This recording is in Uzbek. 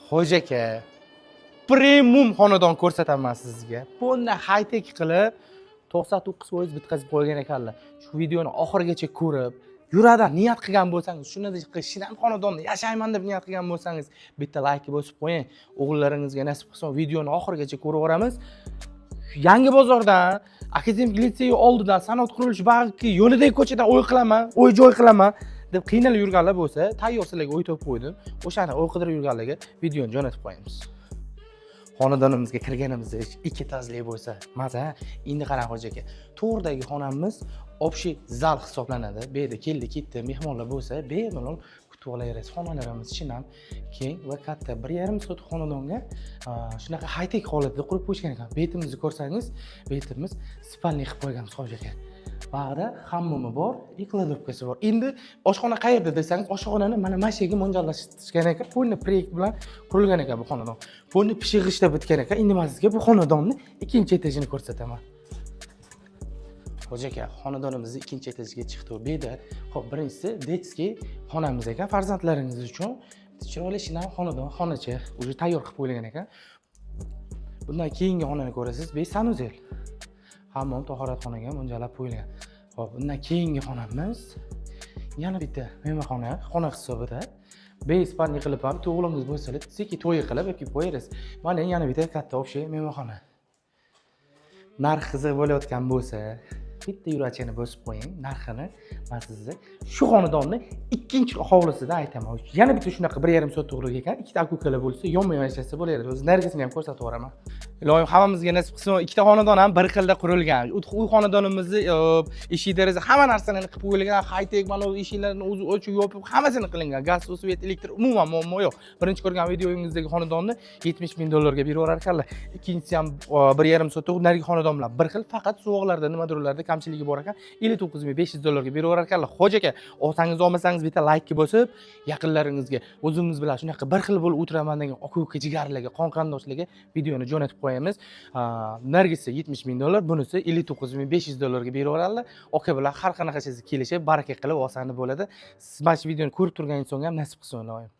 Xo'ja aka, premium xonadon ko'rsataman sizga. Bunday high-tech qilib 99% bitkazib qo'ygan ekanlar. Shu videoni oxirigacha ko'rib, yuradan niyat qilgan bo'lsangiz, shunday shinam xonadonda yashayman deb niyat qilgan bo'lsangiz, bitta like bosib qo'ying. O'g'illaringizga nasib qilsa videoni oxirigacha ko'rib o'ramiz. Yangi bozordan, akademik litsey oldidan, sanoat qurilish bag'i yo'lidagi ko'chadan joy qilaman deb qiynalib yurganlar bo'lsa, tayyor sizlarga o'y topib qo'ydim. O'shani o'y qidirib yurganlarga videoni jo'natib qo'yamiz. Xonadonimizga kirganimizda ikki tazlik bo'lsa, maza, endi qarang Xo'ja aka. To'g'ridagi xonamiz общий zal hisoblanadi. Bu yerda keldi-ketdi mehmonlar bo'lsa, bemalol kutib olaverasiz. Xonalarimiz shinam, keng va katta. 1,5 soat xonadonga shunaqa high-tech holatda qurib qo'yishgan ekan. Betimizni ko'rsangiz, betimiz spalniy qilib qo'yganmiz Xo'ja aka. Bag'da hammasi bor, kladovkasi bor. Endi oshxona qayerda desangiz, oshxonani mana mashaga mo'ljallashtirgan ekan. Polni proyekt bilan qurilgan ekan bu xonadon. Polni pishig'ishda bitgan ekan. Endi men sizga bu xonadonni ikkinchi etajini ko'rsataman. Xo'ja aka, xonadonimizni ikkinchi etajiga chiqdi. Bu yerda, xo'p, birinchisi detskiy xonamiz ekan. Farzandlaringiz uchun chiroyli shinam xonadon, xonacha, uje tayyor qilib qo'yilgan ekan. Bundan keyingi xonani ko'rasiz, bu sanuzel. Hammom tahoratxonaga mo'ljallab qo'yilgan. Xo'p, bundan keyingi xonamiz yana bitta mehmonxona, xona hisobida. Bespalniy qilib ham o'g'lingiz bo'lsa, seki to'y qilib olib qo'yasiz. Mana yana bitta katta общий mehmonxona. Narx qiziq bo'layotgan bo'lsa, bitta yurachini bosib qo'ying, narxini men sizga shu xonadonni ikkinchi hovlisida aytaman. Yana bitta shunaqa 1,5 soat to'g'ri ekan, ikkita akukalar bo'lsa, yonma-yon yashasa bo'laveradi. O'z narxini ham ko'rsatib o'raman. Iloyim hammamizga nasib qilsin, ikkita xonadon ham bir xilda qurilgan. U xonadonimizni eshik deraza hamma narsani qilib qo'yilgan, high-tech mana eshiklarni o'zi ochib yopib, hammasini qilingan. Gaz, svet, elektr umuman muammo yo'q. Birinchi ko'rgan videoyingizdagi xonadonni $70,000 berib yurar ekanlar. Ikkinchisi ham 1,5 soat narigi xonadon bilan bir xil, faqat suvoqlarda, nimadirlarda kamchiligi bor ekan. $59,500 berib yurar ekanlar. Xo'ja aka, olsangiz olmasangiz bitta like bosib, yaqinlaringizga, o'zingiz bilan shunaqa bir xil bo'lib o'tiraman degan aka-uka jigarlarga, qon qarindoshlarga videoni jo'natib qo'yamiz. Nargisi $70,000, bunisi $59,500 berib yuboradilar. Aka bilan har qanaqachasi kelishib, baraka qilib olsangiz bo'ladi. Siz mana shu videoni ko'rib turgan insonga ham nasib qilsin, iloyim.